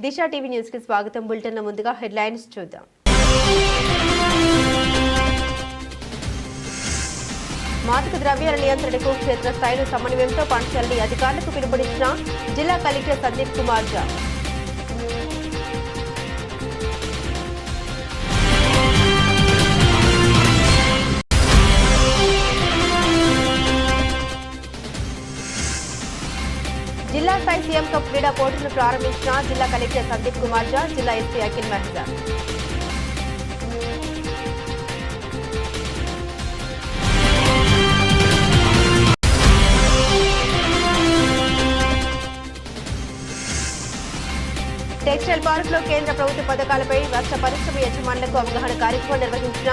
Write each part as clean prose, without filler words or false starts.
దిశ TV news కి స్వాగతం. Bulletin ముందుగా హెడ్లైన్స్ చూద్దాం. మాదక ద్రవ్యాల నియంత్రణకు క్షేత్రస్థాయిలో సమన్వయంతో పనిచేయాలని అధికారులకు పిలుపునిచ్చిన జిల్లా కలెక్టర్ సందీప్ కుమార్ ఝా. జిల్లా స్థాయి సీఎం కప్ క్రీడా పోటీలను ప్రారంభించిన జిల్లా కలెక్టర్ సందీప్ కుమార్ ఝా, జిల్లా ఎస్పీ అఖిల్ మెహతా. టెక్స్టైల్ పార్కులో కేంద్ర ప్రభుత్వ పథకాలపై రాష్ట్ర పరిశ్రమ యజమానులకు అవగాహన కార్యక్రమం నిర్వహించిన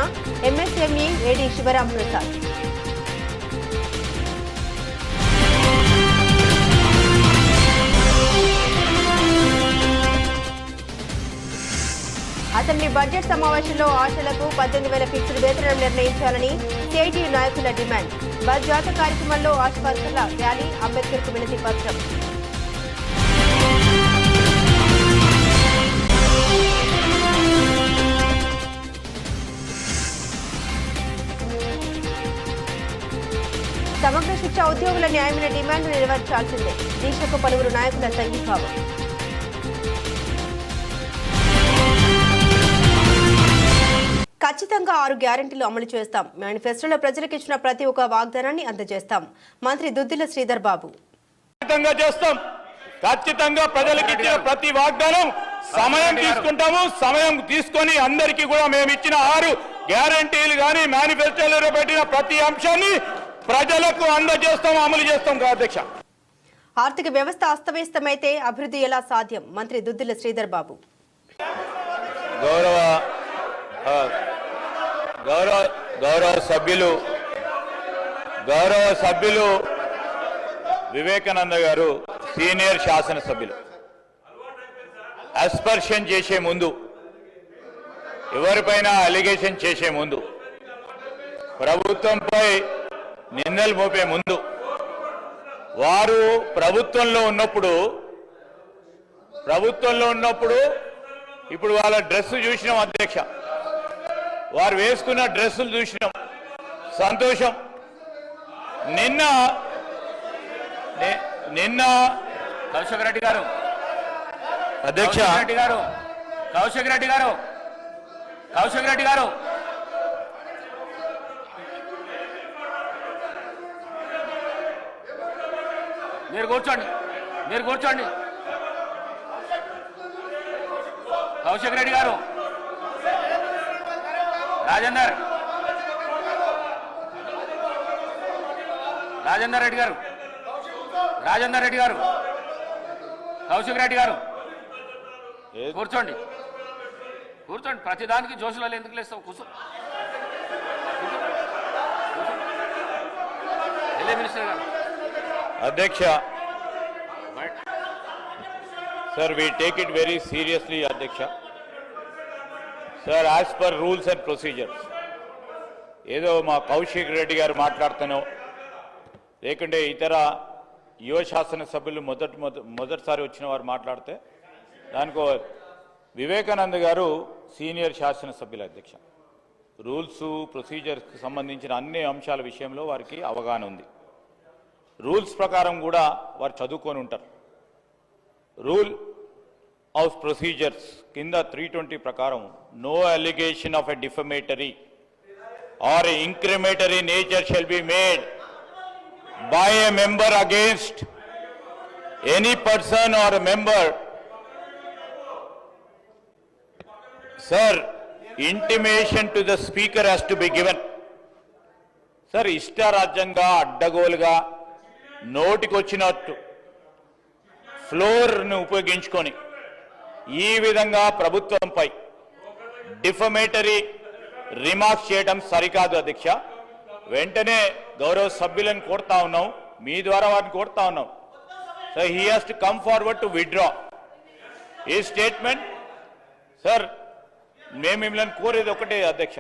ఎంఎస్ఎంఈ ఏడీ శివరాం ప్రసాద్. అసెంబ్లీ బడ్జెట్ సమావేశంలో ఆశలకు 18,000 ఫిక్స్డ్ వేతనం నిర్ణయించాలని సిఐటియు నాయకుల డిమాండ్. బస్ జాత కార్యక్రమంలో ఆశ వర్కర్ల ర్యాలీ, అంబేద్కర్ వినతి పత్రం. సమగ్ర శిక్ష ఉద్యోగుల న్యాయమైన డిమాండ్ నెరవేర్చాల్సిందే. దీక్షకు పలువురు నాయకుల సంఘీభావం. ఖచ్చితంగా 6 గ్యారెంటీలు అమలు చేస్తాం. మేనిఫెస్టోలో ప్రజలకు ఇచ్చిన ప్రతి ఒక్క వాగ్దానాన్ని అందజేస్తాం. మంత్రి దుద్దిల శ్రీధర్ బాబు. ఖచ్చితంగా ప్రజలకు ఇచ్చిన ప్రతి వాగ్దానం సమయం తీసుకుంటాము. సమయం తీసుకొని అందరికీ కూడా మేము ఇచ్చిన 6 గ్యారెంటీలు కానీ మేనిఫెస్టోలో పెట్టిన ప్రతి అంశాన్ని ప్రజలకు అందజేస్తాం, అమలు చేస్తాం. అధ్యక్ష, ఆర్థిక వ్యవస్థ అస్తవ్యస్తమైతే అభివృద్ధి ఎలా సాధ్యం? మంత్రి దుద్దిల శ్రీధర్ బాబు. గౌరవ సభ్యులు వివేకానంద గారు సీనియర్ శాసనసభ్యులు అస్పర్షన్ చేసే ముందు, ఎవరిపైన అలిగేషన్ చేసే ముందు, ప్రభుత్వంపై నిందలు మోపే ముందు, వారు ప్రభుత్వంలో ఉన్నప్పుడు ఇప్పుడు వాళ్ళ డ్రెస్ చూసినాం అధ్యక్ష, వారు వేసుకున్న డ్రెస్సులు చూసినాం, సంతోషం. నిన్న కౌశిక్ రెడ్డి గారు అధ్యక్ష కౌశిక్ రెడ్డి గారు మీరు కూర్చోండి. కౌశిక్ రెడ్డి గారు, రాజేందర్ రెడ్డి గారు, కౌశిక్ రెడ్డి గారు కూర్చోండి. ప్రతిదానికి జోషులలో ఎందుకు లేస్తావు? కూర్చో. మినిస్టర్ గారు. అధ్యక్ష, sir, we take it very seriously, Adhyaksha. Sir, as per rules and procedures, ఏదో మా కౌశిక్ రెడ్డి గారు మాట్లాడుతానో లేకుంటే ఇతర యువ శాసనసభ్యులు మొదటిసారి వచ్చిన వారు మాట్లాడితే దానికో వివేకానంద గారు సీనియర్ శాసనసభ్యుల అధ్యక్ష, రూల్స్ ప్రొసీజర్స్కి సంబంధించిన అన్ని అంశాల విషయంలో వారికి అవగాహన ఉంది. రూల్స్ ప్రకారం కూడా వారు చదువుకొని ఉంటారు. రూల్ ఆఫ్ ప్రొసీజర్స్ కింద 320 ప్రకారం no allegation of a defamatory or incriminatory nature shall be made by a member against any person or a member. Sir, intimation to the speaker has to be given. Sir, ఇష్టారాజ్యంగా అడ్డగోలుగా నోటికొచ్చినట్టు ఫ్లోర్ను ఉపయోగించుకొని ఈ విధంగా ప్రభుత్వంపై defamatory remarks చేయడం సరికాదు అధ్యక్ష. వెంటనే గౌరవ సభ్యులను కోరుతా ఉన్నాం, మీ ద్వారా వారిని కోరుతా ఉన్నాం. So he has to come forward to withdraw ఈ స్టేట్మెంట్. సార్, మేము మిమ్మల్ని కోరేది ఒకటే అధ్యక్ష,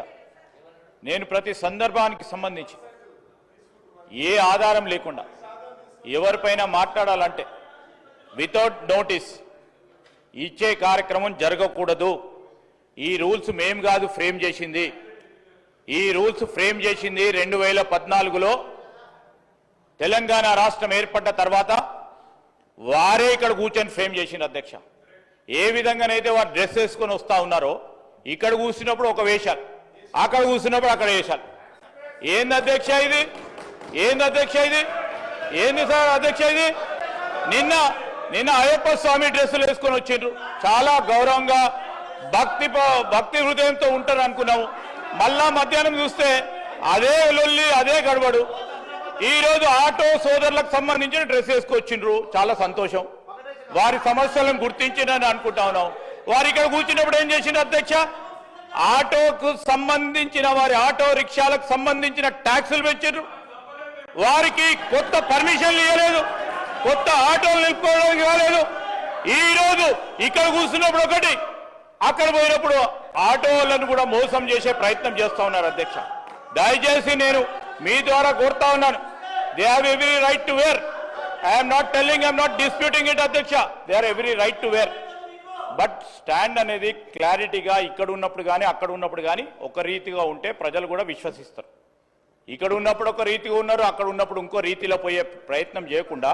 నేను ప్రతి సందర్భానికి సంబంధించి ఏ ఆధారం లేకుండా ఎవరిపైన మాట్లాడాలంటే వితౌట్ నోటీస్ ఇచ్చే కార్యక్రమం జరగకూడదు. ఈ రూల్స్ మేం కాదు ఫ్రేమ్ చేసింది. ఈ రూల్స్ ఫ్రేమ్ చేసింది 2014లో తెలంగాణ రాష్ట్రం ఏర్పడ్డ తర్వాత వారే ఇక్కడ కూర్చొని ఫ్రేమ్ చేసింది అధ్యక్ష. ఏ విధంగానైతే వారు డ్రెస్ వేసుకొని వస్తూ ఉన్నారో ఇక్కడ కూర్చున్నప్పుడు ఒక వేషాలు, అక్కడ కూర్చున్నప్పుడు అక్కడ వేషాలు. ఏంది అధ్యక్ష ఇది? ఏంది అధ్యక్ష ఇది? ఏంది సార్ అధ్యక్ష ఇది? నిన్న అయ్యప్ప స్వామి డ్రెస్సులు వేసుకొని వచ్చిండ్రు. చాలా గౌరవంగా భక్తి హృదయంతో ఉంటారు అనుకున్నాము. మళ్ళా మధ్యాహ్నం చూస్తే అదే లొల్లి, అదే గడబడు. ఈరోజు ఆటో సోదరులకు సంబంధించిన డ్రెస్ వేసుకొచ్చిండ్రు. చాలా సంతోషం. వారి సమస్యలను గుర్తించిందని అనుకుంటా ఉన్నాం. వారు ఇక్కడ కూర్చున్నప్పుడు ఏం చేసిండ్రు అధ్యక్ష? ఆటోకు సంబంధించిన వారి ఆటో రిక్షాలకు సంబంధించిన ట్యాక్సులు పెంచారు. వారికి కొత్త పర్మిషన్లు ఇవ్వలేదు, కొత్త ఆటోలు నిలుపుకోవడానికి కాలేదు. ఈ రోజు ఇక్కడ కూర్చున్నప్పుడు ఒకటి, అక్కడ పోయినప్పుడు ఆటోలను కూడా మోసం చేసే ప్రయత్నం చేస్తా ఉన్నారు అధ్యక్ష. దయచేసి నేను మీ ద్వారా కోరుతా ఉన్నాను, they have every right to wear. I'm not telling, I'm not disputing it అధ్యక్ష. They are every right to wear. But stand అనేది క్లారిటీగా ఇక్కడ ఉన్నప్పుడు కానీ అక్కడ ఉన్నప్పుడు కానీ ఒక రీతిగా ఉంటే ప్రజలు కూడా విశ్వసిస్తారు. ఇక్కడ ఉన్నప్పుడు ఒక రీతిగా ఉన్నారు, అక్కడ ఉన్నప్పుడు ఇంకో రీతిలో పోయే ప్రయత్నం చేయకుండా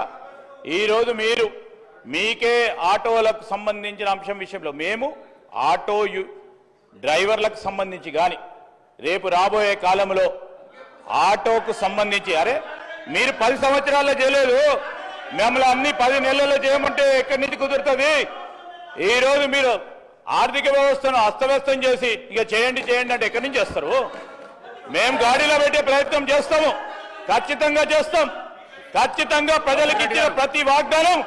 ఈరోజు మీరు మీకే ఆటోలకు సంబంధించిన అంశం విషయంలో మేము ఆటో డ్రైవర్లకు సంబంధించి కానీ రేపు రాబోయే కాలంలో ఆటోకు సంబంధించి, అరే మీరు 10 సంవత్సరాల్లో చేయలేదు, మిమ్మల్ని అన్ని 10 నెలల్లో చేయమంటే ఎక్కడి నుంచి కుదురుతుంది? ఈరోజు మీరు ఆర్థిక వ్యవస్థను అస్తవ్యస్తం చేసి ఇక చేయండి అంటే ఎక్కడి నుంచి చేస్తారు? మేము గాడిలో పెట్టే ప్రయత్నం చేస్తాము, ఖచ్చితంగా చేస్తాం. ఖచ్చితంగా ప్రజలకు ఇచ్చిన ప్రతి వాగ్దానం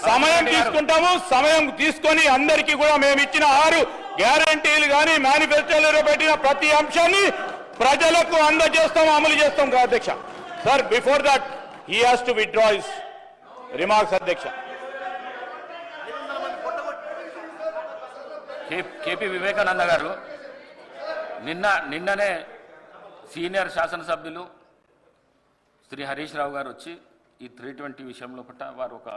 సమయం తీసుకుంటాము. సమయం తీసుకొని అందరికీ కూడా మేము ఇచ్చిన 6 గ్యారంటీలు కానీ మేనిఫెస్టోలో పెట్టిన ప్రతి అంశాన్ని ప్రజలకు అందజేస్తాము, అమలు చేస్తాం అధ్యక్ష. Sir, before that he has to withdraw his remarks అధ్యక్ష. కేపీ వివేకానంద గారు నిన్ననే సీనియర్ శాసనసభ్యులు శ్రీ హరీష్ రావు గారు వచ్చి ఈ 320 విషయంలో పట్ల వారు ఒక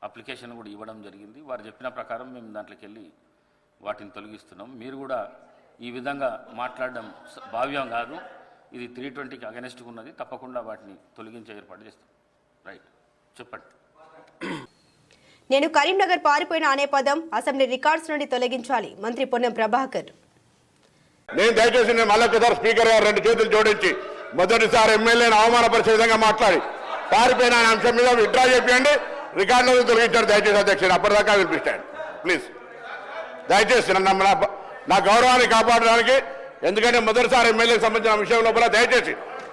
అప్లికేషన్ కూడా ఇవ్వడం జరిగింది. వారు చెప్పిన ప్రకారం మేము దాంట్లోకి వెళ్ళి వాటిని తొలగిస్తున్నాం. మీరు కూడా ఈ విధంగా మాట్లాడడం భావ్యం కాదు. ఇది 320కి అగెనెస్ట్గా ఉన్నది. తప్పకుండా వాటిని తొలగించే ఏర్పాటు చేస్తాం. రైట్, చెప్పండి. నేను కరీంనగర్ పారిపోయిన అనే పదం అసెంబ్లీ రికార్డ్స్ నుండి తొలగించాలి, మంత్రి పొన్నం ప్రభాకర్. నేను దయచేసి మళ్ళొకసారి స్పీకర్ గారు 2 చేతులు జోడించి మొదటిసారి ఎమ్మెల్యేని అవమానపరిచే విధంగా మాట్లాడి పారిపోయిన అంశం మీద విత్డ్రా చేయండి, రికార్డులను తొలగించారు. దయచేసి అధ్యక్షుడు అప్పటిదాకా వినిపిస్తాను ప్లీజ్. దయచేసి నా గౌరవాన్ని కాపాడడానికి, ఎందుకంటే మొదటిసారి ఎమ్మెల్యేకి సంబంధించిన విషయం లోపల దయచేసి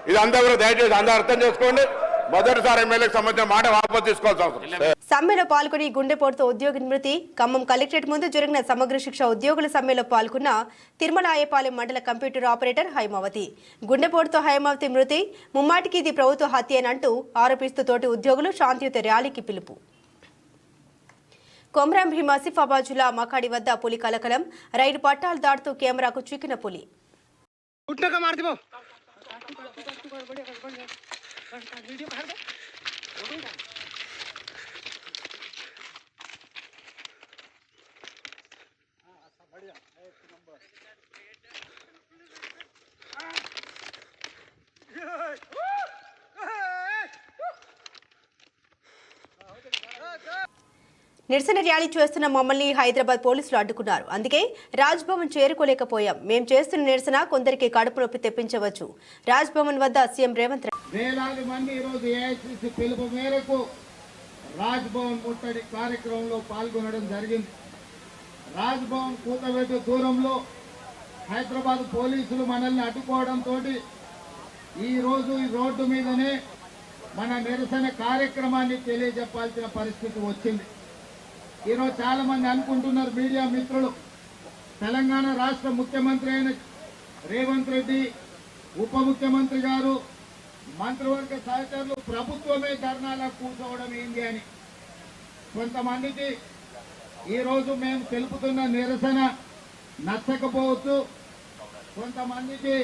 ఇది అందరూ కూడా దయచేసి అందరూ అర్థం చేసుకోండి. మొదటిసారి ఎమ్మెల్యేకి సంబంధించిన మాట వాపసు తీసుకోవాల్సిన అవసరం. సమ్మెలో పాల్గొని గుండెపోటుతో ఉద్యోగి మృతి. ఖమ్మం కలెక్టరేట్ ముందు జరిగిన సమగ్ర శిక్ష ఉద్యోగుల సమ్మెలో పాల్గొన్న తిరుమల అయ్యపాలెం మండల కంప్యూటర్ ఆపరేటర్ హైమావతి. గుండెపోటుతో హైమావతి మృతి. ముమ్మాటికి ఇది ప్రభుత్వ హత్య అని అంటూ ఆరోపిస్తూ తోటి ఉద్యోగులు శాంతియుత ర్యాలీకి పిలుపు. కొమరం భీం ఆసిఫాబాద్ జిల్లా మకాడి వద్ద పులి కలకలం. రైలు పట్టాలు దాటుతూ కెమెరాకు చిక్కిన పులి. నిరసన ర్యాలీ చేస్తున్న మమ్మల్ని హైదరాబాద్ పోలీసులు అడ్డుకున్నారు. అందుకే రాజ్ భవన్ చేరుకోలేకపోయాం. మేం చేస్తున్న నిరసన కొందరికి కడుపు నొప్పి తెప్పించవచ్చు. రాజ్ భవన్ వద్ద సీఎం రేవంత్ వేలాది మంది ఈరోజు ఏఐసీసీ పిలుపు మేరకు రాజ్ భవన్ ముట్టడి కార్యక్రమంలో పాల్గొనడం జరిగింది. రాజ్ భవన్ కూతవేటు దూరంలో హైదరాబాద్ పోలీసులు మనల్ని అడ్డుకోవడంతో ఈరోజు ఈ రోడ్డు మీదనే మన నిరసన కార్యక్రమాన్ని తెలియజెప్పాల్సిన పరిస్థితి వచ్చింది. ఈరోజు చాలా మంది అనుకుంటున్నారు మీడియా మిత్రులు, తెలంగాణ రాష్ట్ర ముఖ్యమంత్రి అయిన రేవంత్ రెడ్డి, ఉప ముఖ్యమంత్రి గారు, మంత్రివర్గ సహచరులు ప్రభుత్వమే ధర్నాలా కూర్చోవడం ఏంటి అని. కొంతమందికి ఈరోజు మేము తెలుపుతున్న నిరసన నచ్చకపోవచ్చు, కొంతమందికి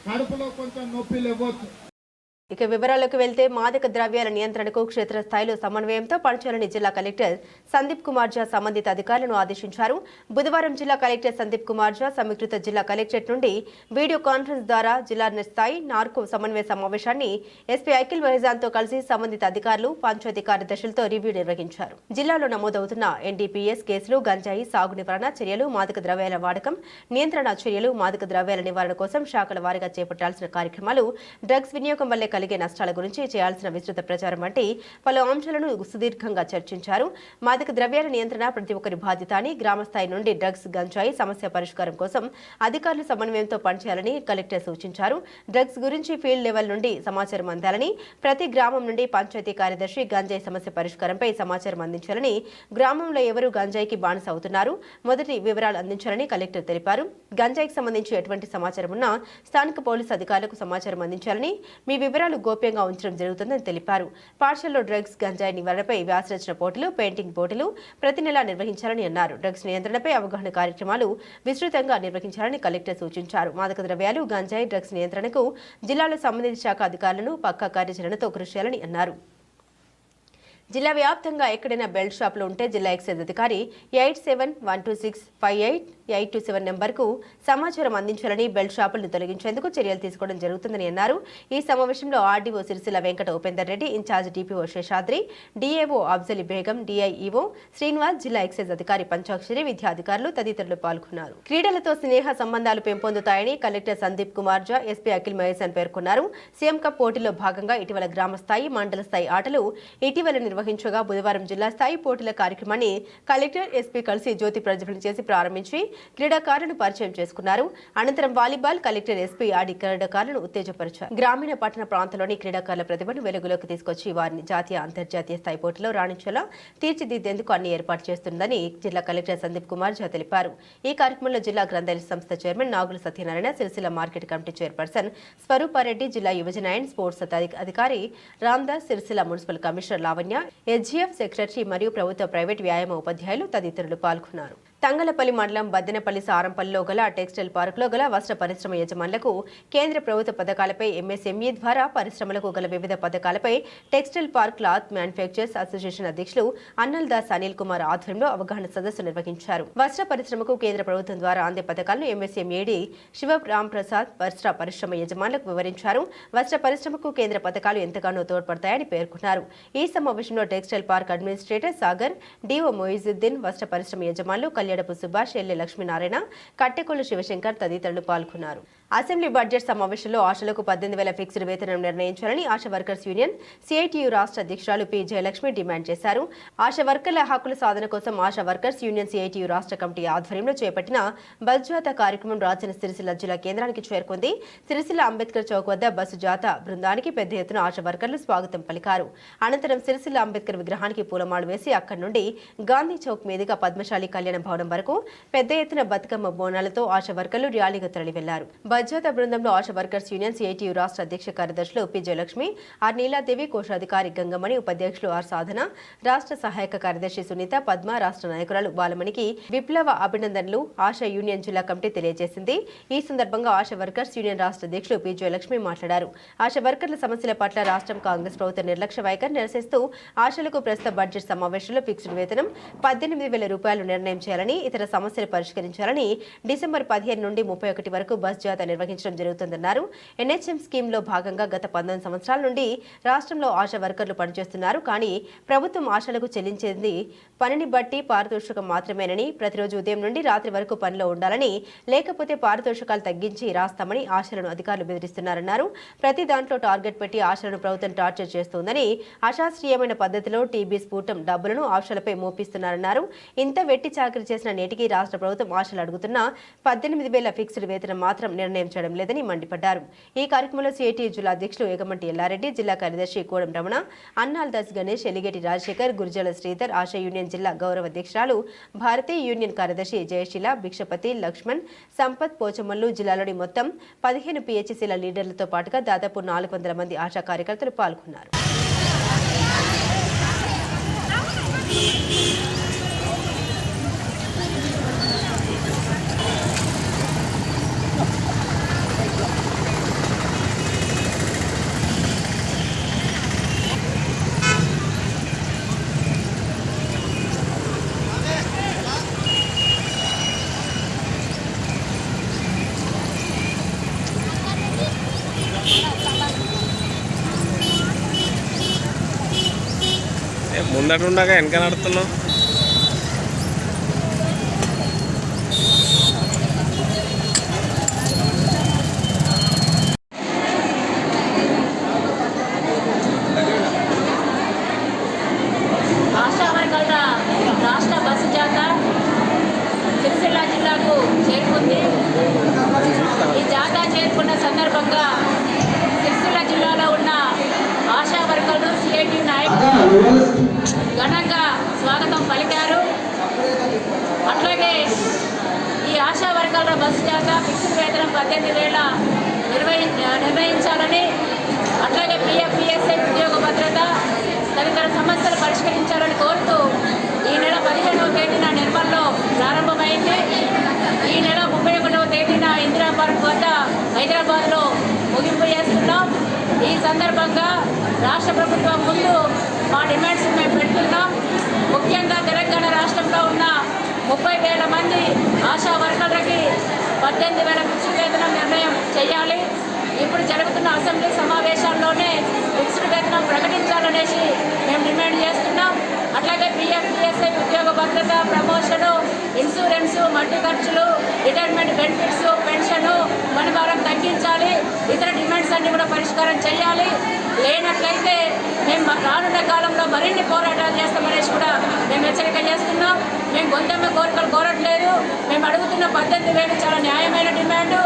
కడుపులో కొంచెం నొప్పిలు ఇవ్వచ్చు. ఇక వివరాలకు వెళ్తే మాదక ద్రవ్యాల నియంత్రణకు క్షేత్రస్థాయిలో సమన్వయంతో పనిచేయాలని జిల్లా కలెక్టర్ సందీప్ కుమార్ ఝా సంబంధిత అధికారులను ఆదేశించారు. బుధవారం జిల్లా కలెక్టర్ సందీప్ కుమార్ ఝా సమీకృత జిల్లా కలెక్టరేట్ నుండి వీడియో కాన్ఫరెన్స్ ద్వారా జిల్లా స్థాయి నార్కో సమన్వయ సమావేశాన్ని ఎస్పీ అఖిల్ మహిజాన్తో కలిసి సంబంధిత అధికారులు పంచాయతీ కార్యదర్శులతో రివ్యూ నిర్వహించారు. జిల్లాలో నమోదవుతున్న ఎన్డీపీఎస్ కేసులు, గంజాయి సాగు నివారణ చర్యలు, మాదక ద్రవ్యాల వాడకం నియంత్రణ చర్యలు, మాదక ద్రవ్యాల నివారణ కోసం శాఖల వారీగా చేపట్టాల్సిన కార్యక్రమాలు, డ్రగ్స్ వినియోగం వల్లే కలిగే నష్టాల గురించి చేయాల్సిన విస్తృత ప్రచారం వంటి పలు అంశాలను సుదీర్ఘంగా చర్చించారు. మాదక ద్రవ్యాల నియంత్రణ ప్రతి ఒక్కరి బాధ్యత అని, గ్రామస్థాయి నుండి డ్రగ్స్, గంజాయి సమస్య పరిష్కారం కోసం అధికారులు సమన్వయంతో పనిచేయాలని కలెక్టర్ సూచించారు. డ్రగ్స్ గురించి ఫీల్డ్ లెవెల్ నుండి సమాచారం అందాలని, ప్రతి గ్రామం నుండి పంచాయతీ కార్యదర్శి గంజాయి సమస్య పరిష్కారంపై సమాచారం అందించాలని, గ్రామంలో ఎవరు గంజాయికి బానిస అవుతున్నారు మొదటి వివరాలు అందించాలని కలెక్టర్ తెలిపారు. గంజాయికి సంబంధించి ఎటువంటి సమాచారం ఉన్నా స్థానిక పోలీసు అధికారులకు సమాచారం అందించాలని, మీ వివరాలు గోప్యంగా ఉంచడం జరుగుతుందని తెలిపారు. పాఠశాలలో డ్రగ్స్, గంజాయి నివారణపై వ్యాసరచన పోటీలు, పెయింటింగ్ పోటీలు ప్రతి నెలా నిర్వహించాలని అన్నారు. డ్రగ్స్ నియంత్రణపై అవగాహన కార్యక్రమాలు విస్తృతంగా నిర్వహించాలని కలెక్టర్ సూచించారు. మాదక ద్రవ్యాలు, గంజాయి, డ్రగ్స్ నియంత్రణకు జిల్లాలో సంబంధిత శాఖ అధికారులను పక్కా కార్యాచరణతో కృషి చేయాలని అన్నారు. జిల్లా వ్యాప్తంగా ఎక్కడైనా బెల్ట్ షాపులు ఉంటే జిల్లా ఎక్సైజ్ అధికారి 8712658827 నెంబర్కు సమాచారం అందించాలని, బెల్ట్ షాపులను తొలగించేందుకు చర్యలు తీసుకోవడం జరుగుతుందని అన్నారు. ఈ సమావేశంలో RDO Sircilla Venkata Upender Reddy, incharge DPO Seshadri, DAO Afzali Begum, DIEO Srinivas, జిల్లా ఎక్సైజ్ అధికారి పంచాక్షరి, విద్యాధికారులు తదితరులు పాల్గొన్నారు. క్రీడలతో స్నేహ సంబంధాలు పెంపొందుతాయని కలెక్టర్ సందీప్ కుమార్ ఝా, ఎస్పీ అఖిల్ మహేశన్ పేర్కొన్నారు. సీఎం కప్ పోటీలో భాగంగా ఇటీవల గ్రామ స్థాయి, మండల స్థాయి ఆటలు ఇటీవల నిర్వహించగా బుధవారం జిల్లా స్థాయి పోటీల కార్యక్రమాన్ని కలెక్టర్, ఎస్పీ కలిసి జ్యోతి ప్రజ్వలన చేసి ప్రారంభించి క్రీడాకారులను పరిచయం చేసుకున్నారు. అనంతరం వాలీబాల్, కలెక్టర్, ఎస్పీ ఆడి క్రీడాకారులను ఉత్తేజపరిచారు. గ్రామీణ పట్టణ ప్రాంతాల్లోని క్రీడాకారుల ప్రతిభను వెలుగులోకి తీసుకొచ్చి వారిని జాతీయ, అంతర్జాతీయ స్థాయి పోటీలో రాణించేలా తీర్చిదిద్దేందుకు అన్ని ఏర్పాటు చేస్తుందని జిల్లా కలెక్టర్ సందీప్ కుమార్ ఝా తెలిపారు. ఈ కార్యక్రమంలో జిల్లా గ్రంథాలయ సంస్థ chairman Nagula Satyanarayana, Sircilla market committee chairperson Swarupa Reddy, జిల్లా యువజన అండ్ స్పోర్ట్స్ అధికారి Ramdas, Sircilla municipal commissioner Lavanya, SGF secretary మరియు ప్రభుత్వ ప్రైవేట్ వ్యాయామ ఉపాధ్యాయులు తదితరులు పాల్గొన్నారు. తంగలపల్లి మండలం బద్దెనపల్లి సారంపల్లిలో గల టెక్స్టైల్ పార్కులో గల వస్త్ర పరిశ్రమ యజమానులకు కేంద్ర ప్రభుత్వ పథకాలపై, ఎంఎస్ఎంఈ ద్వారా పరిశ్రమలకు గల వివిధ పథకాలపై textile park cloth manufacturers association అధ్యక్షులు అన్నల్దాస్ అనిల్ కుమార్ ఆధ్వర్యంలో అవగాహన సదస్సు నిర్వహించారు. వస్త్ర పరిశ్రమకు కేంద్ర ప్రభుత్వం ద్వారా అందే పథకాలను ఎంఎస్ఎంఈడి శివరాం ప్రసాద్ వస్త్ర పరిశ్రమ యజమానులకు వివరించారు. వస్త్ర పరిశ్రమకు కేంద్ర పథకాలు ఎంతగానో తోడ్పడతాయని పేర్కొన్నారు. ఈ సమావేశంలో textile park administrator Sagar, DO Moizuddin, వస్త్ర పరిశ్రమ యజమానులు కళ్యాణపు సుభాష్, ఎల్లి లక్ష్మీనారాయణ, కట్టెకొల్లు శివశంకర్ తదితరులు పాల్గొన్నారు. అసెంబ్లీ బడ్జెట్ సమావేశంలో ఆశలకు 18,000 ఫిక్స్డ్ వేతనం నిర్ణయించాలని ఆశా వర్కర్స్ యూనియన్ సిఐటియు రాష్ట్ర అధ్యక్షురాలు పి జయలక్ష్మి డిమాండ్ చేశారు. ఆశా వర్కర్ల హక్కుల సాధన కోసం ఆశా వర్కర్స్ యూనియన్ సిఐటియు రాష్ట్ర కమిటీ ఆధ్వర్యంలో చేపట్టిన బస్ జాతా కార్యక్రమం రాజన్న సిరిసిల్ల జిల్లా కేంద్రానికి చేరుకుంది. సిరిసిల్ల అంబేద్కర్ చౌక్ వద్ద బస్సు జాతా బృందానికి పెద్ద ఎత్తున ఆశా వర్కర్లు స్వాగతం పలికారు. అనంతరం సిరిసిల్ల అంబేద్కర్ విగ్రహానికి పూలమాలు వేసి అక్కడి నుండి గాంధీ చౌక్ మీదుగా పద్మశాలి కళ్యాణ భవనం వరకు పెద్ద ఎత్తున బతుకమ్మ బోనాలతో ఆశా వర్కర్లు ర్యాలీగా తరలి వెళ్లారు. బస్ జాతా బృందంలో ఆశా వర్కర్స్ యూనియన్ సిఐటియు రాష్ట్ర అధ్యక్ష కార్యదర్శులు పి జయలక్ష్మి, ఆర్ నీలాదేవి, కోశాధికారి గంగమణి, ఉపాధ్యక్షులు ఆర్ సాధన, రాష్ట్ర సహాయక కార్యదర్శి సునీత, పద్మ, రాష్ట్ర నాయకురాలు బాలమణికి విప్లవ అభినందనలు ఆశా యూనియన్ జిల్లా కమిటీ తెలియజేసింది. ఈ సందర్భంగా ఆశా వర్కర్స్ యూనియన్ రాష్ట్ర అధ్యక్షులు పి జయలక్ష్మి మాట్లాడారు. ఆశా వర్కర్ల సమస్యల పట్ల రాష్ట్రం కాంగ్రెస్ ప్రభుత్వ నిర్లక్ష్య వైఖరి నిరసిస్తూ ఆశలకు ప్రస్తుత బడ్జెట్ సమావేశంలో ఫిక్స్డ్ వేతనం 18,000 రూపాయలు నిర్ణయం చేయాలని, ఇతర సమస్యలు పరిష్కరించాలని, డిసెంబర్ 15 నుండి 31 వరకు బస్ జాతా నిర్వహించడం జరుగుతుందన్నారు. ఎన్హెచ్ఎం స్కీమ్ లో భాగంగా గత 19 సంవత్సరాల నుండి రాష్ట్రంలో ఆశా వర్కర్లు పనిచేస్తున్నారు. కానీ ప్రభుత్వం ఆశలకు చెల్లించేది పనిని బట్టి పారితోషికం మాత్రమేనని, ప్రతిరోజు ఉదయం నుండి రాత్రి వరకు పనిలో ఉండాలని, లేకపోతే పారితోషికాలు తగ్గించి రాస్తామని ఆశలను అధికారులు బెదిరిస్తున్నారన్నారు. ప్రతి దాంట్లో టార్గెట్ పెట్టి ఆశలను ప్రభుత్వం టార్చర్ చేస్తోందని, అశాస్త్రీయమైన పద్ధతిలో టీబీ స్ఫూటం డబ్బులను ఆశలపై మోపిస్తున్నారన్నారు. ఇంత వెట్టి చాకరీ చేసిన నేటికి రాష్ట్ర ప్రభుత్వం ఆశలు అడుగుతున్న 18,000 ఫిక్స్డ్ వేతనం మాత్రం నిర్ణయం చేయడం లేదని మండిపడ్డారు. ఈ కార్యక్రమంలో సిఐటి జిల్లా అధ్యక్షులు ఏగమంటి ఎల్లారెడ్డి, జిల్లా కార్యదర్శి కోడం రమణ, అన్నాల్ దాస్ గణేష్, ఎలిగేటి రాజశేఖర్, గురుజల శ్రీధర్, ఆశా యూనియన్ జిల్లా గౌరవ అధ్యక్షురాలు భారతీయ యూనియన్ కార్యదర్శి జయశీల, భిక్షపతి, లక్ష్మణ్, సంపత్, పోచమ్మల్లు, జిల్లాలోని మొత్తం 15 పిహెచ్సిల లీడర్లతో పాటుగా దాదాపు 400 మంది ఆశా కార్యకర్తలు పాల్గొన్నారు. ముందట ఉండగా వెనక నడుతున్నావు. ఆశా వర్గాల రాష్ట్ర బస్సు జాథా సిరిసిల్ల జిల్లాకు చేరుకుంది. ఈ జాథా చేరుకున్న సందర్భంగా సిరిసిల్ల జిల్లాలో ఉన్న ఆశా వర్గాలు సిఐటి నాయకులు ఘనంగా స్వాగతం పలికారు. అట్లాగే ఈ ఆశా వర్గాల బస్సు జాథా ఫిక్స్డ్ వేతనం 18,000 నిర్ణయించాలని, అట్లాగే పిఎఫ్పిఎస్ఐ ఉద్యోగ భద్రత తదితర సమస్యలు పరిష్కరించాలని కోరుతూ ఈ నెల 15వ తేదీన నిర్మల్లో ప్రారంభమైంది. ఈ నెల 31వ తేదీన ఇందిరా పార్క్ వద్ద హైదరాబాద్లో ముగింపు చేస్తున్నాం. ఈ సందర్భంగా రాష్ట్ర ప్రభుత్వం ముందు మా డిమాండ్స్ మేము పెడుతున్నాం. ముఖ్యంగా తెలంగాణ రాష్ట్రంలో ఉన్న 30,000 మంది ఆశా వర్కర్లకి 18,000 ఫిక్స్డ్ వేతనం నిర్ణయం చేయాలి. ఇప్పుడు జరుగుతున్న అసెంబ్లీ సమావేశాల్లోనే ఫిక్స్డ్ వేతనం ప్రకటించాలనేసి మేము డిమాండ్ చేస్తున్నాం. అట్లాగే పిఎఫ్పిఎస్ఐ ఉద్యోగ భద్రత, ప్రమోషను, ఇన్సూరెన్సు, మట్టి ఖర్చులు, రిటైర్మెంట్ బెనిఫిట్స్, పెన్షను, పనిభారం తగ్గించాలి. ఇతర డిమాండ్స్ అన్ని కూడా పరిష్కారం చేయాలి. లేనట్లయితే మేము రానున్న కాలంలో మరిన్ని పోరాటాలు చేస్తామనేసి కూడా మేము హెచ్చరిక చేస్తున్నాం. మేము గొంతెమ్మ కోరికలు కోరట్లేదు. మేము అడుగుతున్న 18,000 చాలా న్యాయమైన డిమాండు.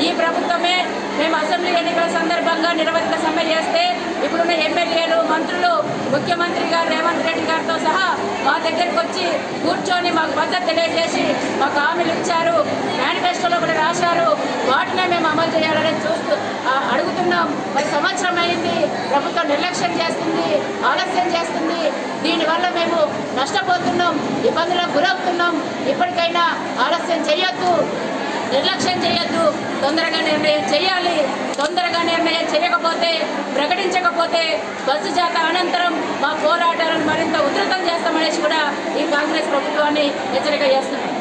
ఈ ప్రభుత్వమే మేము అసెంబ్లీ ఎన్నికల సందర్భంగా నిరవధిక సమ్మె చేస్తే ఇప్పుడున్న ఎమ్మెల్యేలు, మంత్రులు, ముఖ్యమంత్రి గారు రేవంత్ రెడ్డి గారితో సహా మా దగ్గరికి వచ్చి కూర్చొని మాకు మద్దతు తెలియజేసి మాకు హామీలు ఇచ్చారు. మేనిఫెస్టోలో కూడా రాశారు. వాటినే మేము అమలు చేయాలని అడుగుతున్నాం. మరి సంవత్సరం అయింది, ప్రభుత్వం నిర్లక్ష్యం చేస్తుంది, ఆలస్యం చేస్తుంది. దీనివల్ల మేము నష్టపోతున్నాం, ఇబ్బందులకు గురవుతున్నాం. ఇప్పటికైనా ఆలస్యం చేయొద్దు, నిర్లక్ష్యం చేయొద్దు, తొందరగా నిర్ణయం చేయాలి. తొందరగా నిర్ణయం చేయకపోతే, ప్రకటించకపోతే బస్సు జాథా అనంతరం మా పోరాటాలను మరింత ఉధృతం చేస్తామనేసి కూడా ఈ కాంగ్రెస్ ప్రభుత్వాన్ని హెచ్చరిక చేస్తున్నాం.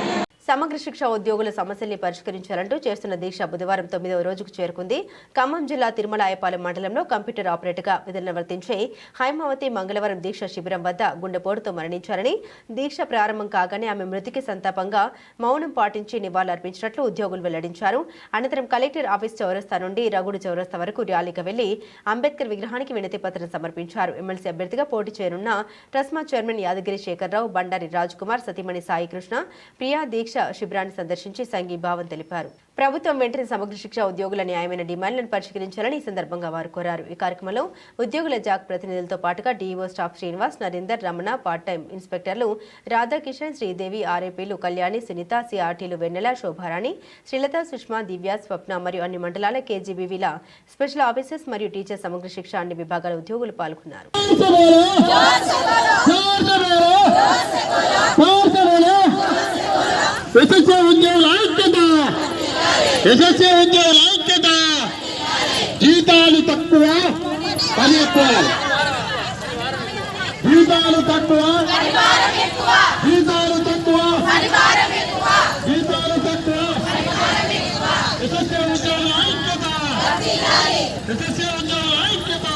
సమగ్ర శిక్ష ఉద్యోగుల సమస్యల్ని పరిష్కరించాలంటూ చేస్తున్న దీక్ష బుధవారం 9వ రోజుకు చేరుకుంది. ఖమ్మం జిల్లా తిరుమలాయపాలెం మండలంలో కంప్యూటర్ ఆపరేటర్గా విధులు నిర్వర్తించే హైమావతి మంగళవారం దీక్ష శిబిరం వద్ద గుండెపోటుతో మరణించారని, దీక్ష ప్రారంభం కాగానే ఆమె మృతికి సంతాపంగా మౌనం పాటించి నివాళులర్పించినట్లు ఉద్యోగులు వెల్లడించారు. అనంతరం కలెక్టర్ ఆఫీస్ చౌరస్తా నుండి రగుడు చౌరస్తా వరకు ర్యాలీగా వెళ్లి అంబేద్కర్ విగ్రహానికి వినతి పత్రం సమర్పించారు. ఎమ్మెల్సీ అభ్యర్థిగా పోటీ చేయనున్న ట్రస్మా చైర్మన్ యాదగిరి శేఖర్రావు, బండారి రాజ్ కుమార్, సతీమణి సాయి కృష్ణ, ప్రియా దీక్ష శిబిరాన్ని సందర్శించి సంఘీభావం తెలిపారు. ప్రభుత్వం వెంటనే సమగ్ర శిక్ష ఉద్యోగుల న్యాయమైన డిమాండ్లను పరిష్కరించాలని ఈ సందర్భంగా వారు కోరారు. ఈ కార్యక్రమంలో ఉద్యోగుల జాక్ ప్రతినిధులతో పాటుగా DEO staff Srinivas, Narender, Ramana, part time ఇన్స్పెక్టర్లు రాధాకిషన్, శ్రీదేవి, ఆర్ఏపీలు కళ్యాణి, సునీత, సిఆర్టీలు వెన్నెల, శోభారాణి, శ్రీలత, సుష్మా, దివ్య, స్వప్న మరియు అన్ని మండలాల కేజీబీవీల స్పెషల్ ఆఫీసర్స్ మరియు టీచర్ సమగ్ర శిక్ష అన్ని విభాగాల ఉద్యోగులు పాల్గొన్నారు. ఎస్ఎస్ఏ ఉద్యోగుల ఐక్యత, ఎస్ఎస్ఏ ఉద్యోగుల ఐక్యత. జీతాలు తక్కువ, పని ఎక్కువ. జీతాలు తక్కువ, జీతాలు తక్కువ, జీతాలు తక్కువ. ఎస్ఎస్ఏ ఉద్యోగుల ఐక్యత, ఎస్ఎస్ఏ ఉద్యోగుల ఐక్యత.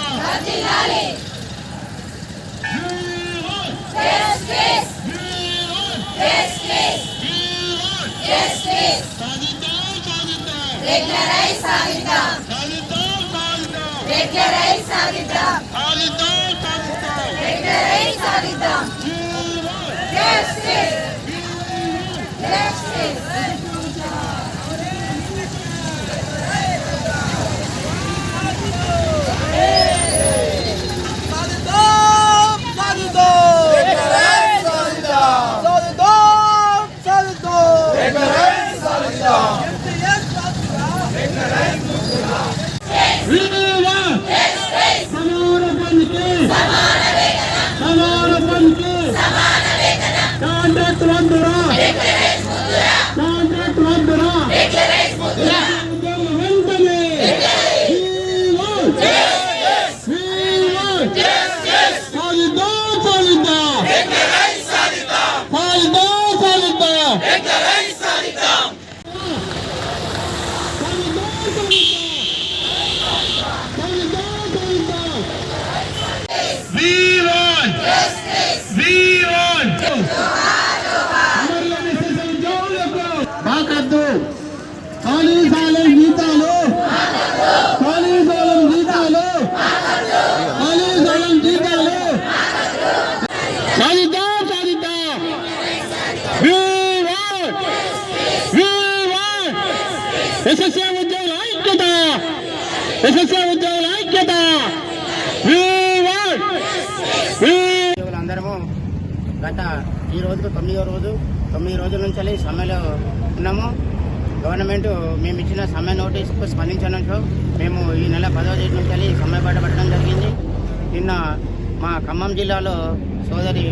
సమాన పనికి కాంట్రాక్ట్ అమరులైన ఎస్ఎస్సీ ఉద్యోగులకు మాకద్దు. పోలీసుల జీతాలు, పోలీసుల జీతాలు, పోలీసుల జీతాలు సాధిద్దాం, సాధిద్దాం. ఎస్ఎస్సీ ఉద్యోగుల ఐక్యత, ఎస్ఎస్సీ ఉద్యోగుల ఐక్యత. ఉద్యోగులందరము గత ఈ రోజుకు 9 రోజుల నుంచి సమ్మెలో ఉన్నాము. గవర్నమెంట్ మేము ఇచ్చిన సమ్మె నోటీసుకు స్పందించడంతో మేము ఈ నెల 10వ తేదీ నుంచి సమ్మె పట్టడం జరిగింది. నిన్న మా ఖమ్మం జిల్లాలో సోదరి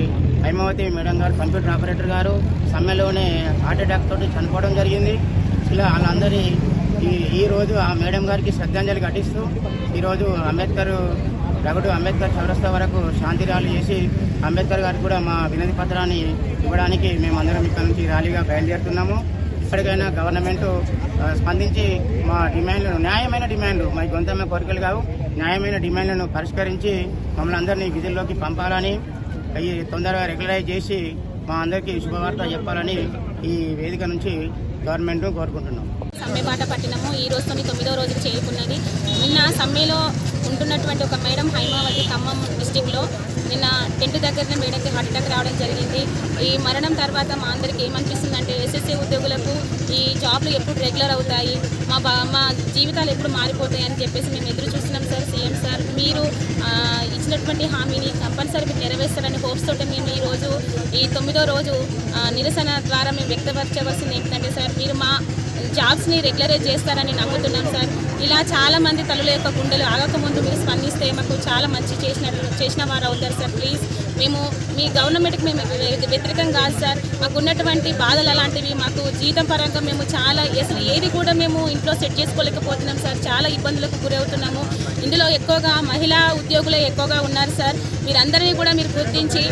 హైమావతి మేడం గారు, కంప్యూటర్ ఆపరేటర్ గారు సమ్మెలోనే హార్ట్ అటాక్ తోటి చనిపోవడం జరిగింది. ఇలా వాళ్ళందరి ఈ రోజు ఆ మేడం గారికి శ్రద్ధాంజలి ఘటిస్తూ ఈరోజు రగడు అంబేద్కర్ చౌరస్తా వరకు శాంతి ర్యాలీ చేసి అంబేద్కర్ గారికి కూడా మా వినతి పత్రాన్ని ఇవ్వడానికి మేమందరం ఇక్కడ నుంచి ర్యాలీగా బయలుదేరుతున్నాము. ఇప్పటికైనా గవర్నమెంట్ స్పందించి మా డిమాండ్లను, న్యాయమైన డిమాండ్లు, మా గొంతమ్మ కోరికలు కావు, న్యాయమైన డిమాండ్లను పరిష్కరించి మమ్మల్ని అందరినీ విధుల్లోకి పంపాలని, అవి తొందరగా రెగ్యులరైజ్ చేసి మా అందరికీ శుభవార్త చెప్పాలని ఈ వేదిక నుంచి గవర్నమెంట్ కోరుకుంటున్నాం. సమ్మె బాట పట్టినాము. ఈ రోజుతోని 9వ రోజుకు చేరుకున్నది. నిన్న సమ్మెలో ఉంటున్నటువంటి ఒక మేడం హైమావతి ఖమ్మం డిస్టిక్లో నిన్న టెంట్ దగ్గరనే మేడంకి హార్ట్ అటాక్ రావడం జరిగింది. ఈ మరణం తర్వాత మా అందరికి ఏమనిపిస్తుందంటే ఎస్ఎస్సీ ఉద్యోగులకు ఈ జాబ్లు ఎప్పుడు రెగ్యులర్ అవుతాయి, మా జీవితాలు ఎప్పుడు మారిపోతాయి అని చెప్పేసి మేము ఎదురు చూస్తున్నాం సార్. సీఎం సార్, మీరు ఇచ్చినటువంటి హామీని కంపల్సరీ మీరు నెరవేర్స్తారని హోప్స్ తోటి మేము ఈరోజు ఈ 9వ రోజు నిరసన ద్వారా మేము వ్యక్తపరచవలసింది ఏంటంటే సార్, మీరు మా జాబ్స్ని రెగ్యులరైజ్ చేస్తారని నమ్ముతున్నాం సార్. ఇలా చాలామంది తల్లుల యొక్క గుండెలు ఆగకముందు మీరు స్పందిస్తే మాకు చాలా మంచి చేసిన వారు అవుతారు సార్. ప్లీజ్, మేము మీ గవర్నమెంట్కి మేము వ్యతిరేకం కాదు సార్. మాకు ఉన్నటువంటి బాధలు అలాంటివి, మాకు జీతం పరంగా మేము చాలా అసలు ఏది కూడా మేము ఇంట్లో సెట్ చేసుకోలేకపోతున్నాం సార్. చాలా ఇబ్బందులకు గురవుతున్నాము. ఇందులో ఎక్కువగా మహిళా ఉద్యోగులే ఎక్కువగా ఉన్నారు సార్. మీరందరినీ కూడా మీరు గుర్తించి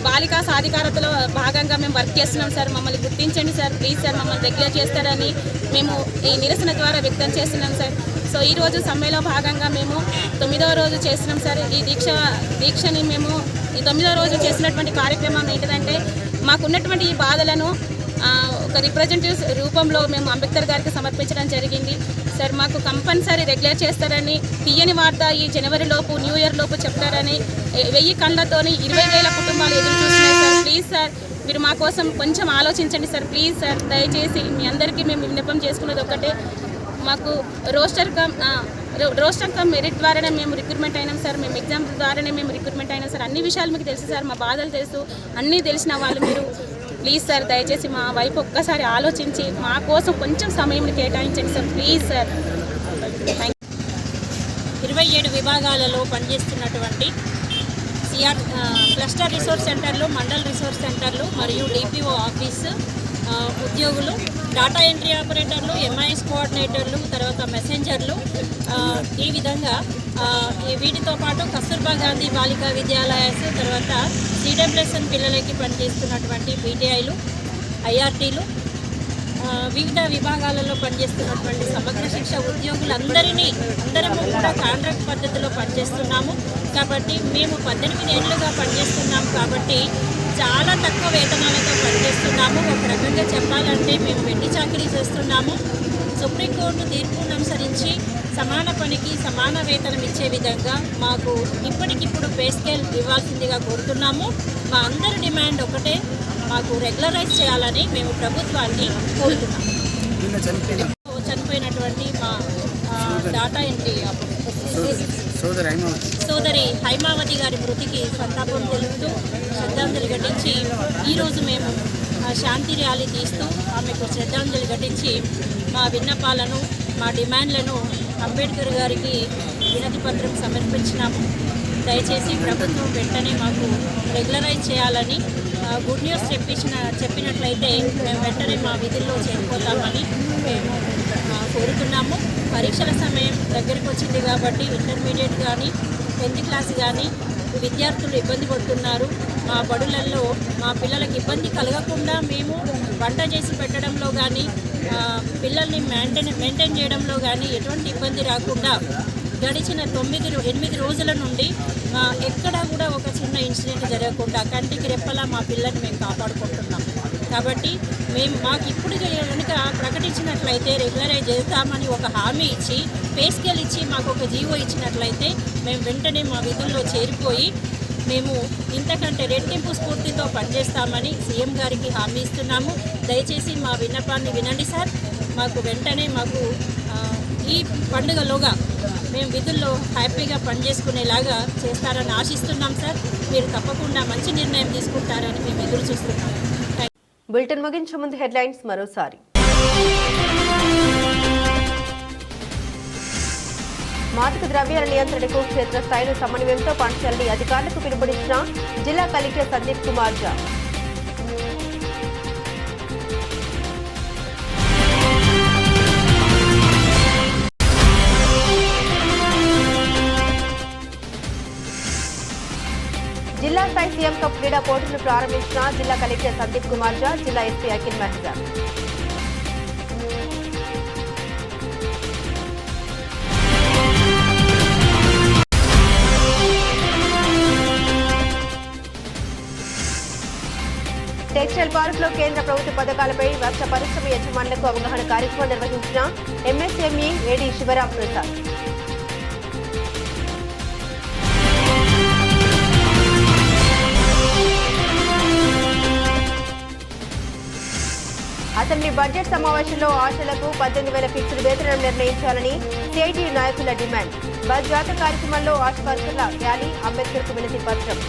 బాలికా సాధికారతలో భాగంగా మేము వర్క్ చేస్తున్నాం సార్. మమ్మల్ని గుర్తించండి సార్, ప్లీజ్ సార్, మమ్మల్ని రెగ్యులర్ చేస్తారని మేము ఈ నిరసన ద్వారా వ్యక్తం చేస్తున్నాం సార్. సో ఈరోజు సమ్మెలో భాగంగా మేము 9వ రోజు చేస్తున్నాం సార్. ఈ దీక్షని మేము ఈ 9వ రోజు చేసినటువంటి కార్యక్రమం ఏంటంటే, మాకున్నటువంటి ఈ బాధలను ఒక రిప్రజెంటేటివ్స్ రూపంలో మేము అంబేద్కర్ గారికి సమర్పించడం జరిగింది సార్. మాకు కంపల్సరీ రెగ్యులర్ చేస్తారని, తీయని వార్త ఈ జనవరి లోపు, న్యూ ఇయర్ లోపు చెప్తారని 1000 కళ్ళతోని 20,000 కుటుంబాలు ఎదురు చూస్తున్నాయి సార్. ప్లీజ్ సార్, మీరు మా కోసం కొంచెం ఆలోచించండి సార్. ప్లీజ్ సార్, దయచేసి మీ అందరికీ మేము విన్నపం చేసుకున్నది ఒకటే, మాకు రోస్టర్ కమ్ మెరిట్ ద్వారానే మేము రిక్రూట్మెంట్ అయినాం సార్. మేము ఎగ్జామ్ ద్వారానే మేము రిక్రూట్మెంట్ అయినాం సార్. అన్ని విషయాలు మీకు తెలుసు సార్, మా బాధలు తెలుసు, అన్నీ తెలిసిన వాళ్ళు మీరు. ప్లీజ్ సార్, దయచేసి మా వైపు ఒక్కసారి ఆలోచించి మా కోసం కొంచెం సమయం కేటాయించండి సార్. Please sir. 27 విభాగాలలో పనిచేస్తున్నటువంటి క్లస్టర్ రిసోర్స్ సెంటర్లు, మండల్ రిసోర్స్ సెంటర్లు మరియు డిపిఓ ఆఫీసు ఉద్యోగులు, డాటా ఎంట్రీ ఆపరేటర్లు, ఎంఐఎస్ కోఆర్డినేటర్లు, తర్వాత మెసెంజర్లు, ఈ విధంగా వీటితో పాటు కస్తూర్బా గాంధీ బాలికా విద్యాలయాస్, తర్వాత సిడబ్ల్యూఎస్ఎన్ పిల్లలకి పనిచేస్తున్నటువంటి పీటీఐలు, ఐఆర్టీలు, వివిధ విభాగాలలో పనిచేస్తున్నటువంటి సమగ్ర శిక్ష అందరము కూడా కాంట్రాక్ట్ పద్ధతిలో పనిచేస్తున్నాము. కాబట్టి మేము 18 ఏళ్ళుగా పనిచేస్తున్నాము. కాబట్టి చాలా తక్కువ వేతనాలతో పనిచేస్తున్నాము. ఒక రకంగా చెప్పాలంటే మేము వెండి చాకరీ చేస్తున్నాము. సుప్రీంకోర్టు తీర్పును అనుసరించి సమాన పనికి సమాన వేతనం ఇచ్చే విధంగా మాకు ఇప్పటికిప్పుడు పే స్కేల్ ఇవ్వాల్సిందిగా కోరుతున్నాము. మా అందరి డిమాండ్ ఒకటే, మాకు రెగ్యులరైజ్ చేయాలని మేము ప్రభుత్వాన్ని కోరుతున్నాము. చనిపోయినటువంటి మా డాటా ఎంట్రీ సోదరి హైమావతి గారి మృతికి సంతాపం తెలుపుతూ శ్రద్ధాంజలి ఘటించి ఈరోజు మేము శాంతి ర్యాలీ తీస్తూ ఆమెకు శ్రద్ధాంజలి ఘటించి మా విన్నపాలను, మా డిమాండ్లను అంబేద్కర్ గారికి వినతి పత్రం సమర్పించినాము. దయచేసి ప్రభుత్వం వెంటనే మాకు రెగ్యులరైజ్ చేయాలని, గుడ్ న్యూస్ చెప్పినట్లయితే మేము వెంటనే మా విధుల్లో చేరిపోతామని మేము కోరుతున్నాము. పరీక్షల సమయం దగ్గరికి వచ్చింది కాబట్టి ఇంటర్మీడియట్ కానీ 10th క్లాస్ కానీ విద్యార్థులు ఇబ్బంది పడుతున్నారు. మా బడులలో మా పిల్లలకు ఇబ్బంది కలగకుండా మేము వంట చేసి పెట్టడంలో కానీ, పిల్లల్ని మెయింటైన్ చేయడంలో కానీ ఎటువంటి ఇబ్బంది రాకుండా గడిచిన 8 రోజుల నుండి ఎక్కడా కూడా ఒక చిన్న అనుకున్న ఇన్సిడెంట్ జరగకుండా కంటికి రెప్పలా మా పిల్లల్ని మేము కాపాడుకుంటున్నాం. కాబట్టి మాకు ఇప్పుడు కనుక ప్రకటించినట్లయితే రెగ్యులరైజ్ చేస్తామని ఒక హామీ ఇచ్చి పే స్కేల్ ఇచ్చి మాకు ఒక జీవో ఇచ్చినట్లయితే మేము వెంటనే మా విధుల్లో చేరిపోయి మేము ఇంతకంటే రెట్టింపు స్ఫూర్తితో పనిచేస్తామని సీఎం గారికి హామీ ఇస్తున్నాము. దయచేసి మా విన్నపాన్ని వినండి సార్. మాకు వెంటనే ఈ పండుగలోగా మేము విధుల్లో హ్యాపీగా పనిచేసుకునేలాగా చేస్తారని ఆశిస్తున్నాం సార్. మీరు తప్పకుండా మంచి నిర్ణయం తీసుకుంటారని మేము ఎదురు చూస్తున్నాం. బులెటిన్ ముగించే ముందు హెడ్లైన్స్ మరోసారి. మాదక ద్రవ్యాల నియంత్రణకు క్షేత్రస్థాయిలో సమన్వయంతో పనిచేయాలని అధికారులకు పిలుపునిచ్చిన జిల్లా కలెక్టర్ సందీప్ కుమార్ ఝా. జిల్లా స్థాయి సీఎం కప్ క్రీడా పోటీలను ప్రారంభించిన జిల్లా కలెక్టర్ సందీప్ కుమార్ ఝా, జిల్లా ఎస్పీ అఖిల్ మెహజా. టెక్స్టైల్ పార్కులో కేంద్ర ప్రభుత్వ పథకాలపై రాష్ట్ర పరిశ్రమ యజమానులకు అవగాహన కార్యక్రమం నిర్వహించిన ఎంఎస్ఎంఈ ఏడీ శివరాం ప్రసాద్. అసెంబ్లీ బడ్జెట్ సమావేశంలో ఆశలకు 18,000 ఫిక్స్డ్ వేతనం నిర్ణయించాలని సిఐటియు నాయకుల డిమాండ్. బస్ జాత కార్యక్రమంలో ఆశ వర్కర్ల ర్యాలీ, అంబేద్కర్కు వినతి పత్రం.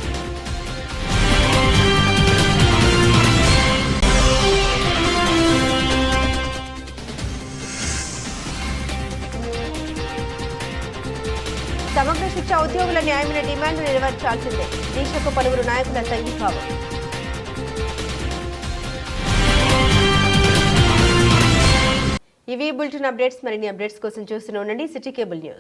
సమగ్ర శిక్ష ఉద్యోగుల న్యాయమైన డిమాండ్ నెరవేర్చాల్సిందే. దీక్షకు పలువురు నాయకుల సంఘీభావం. ఇవి బులెటిన్ అప్డేట్స్. మరిన్ని అప్డేట్స్ కోసం చూస్తూనే ఉండండి సిటీ కేబుల్ న్యూస్.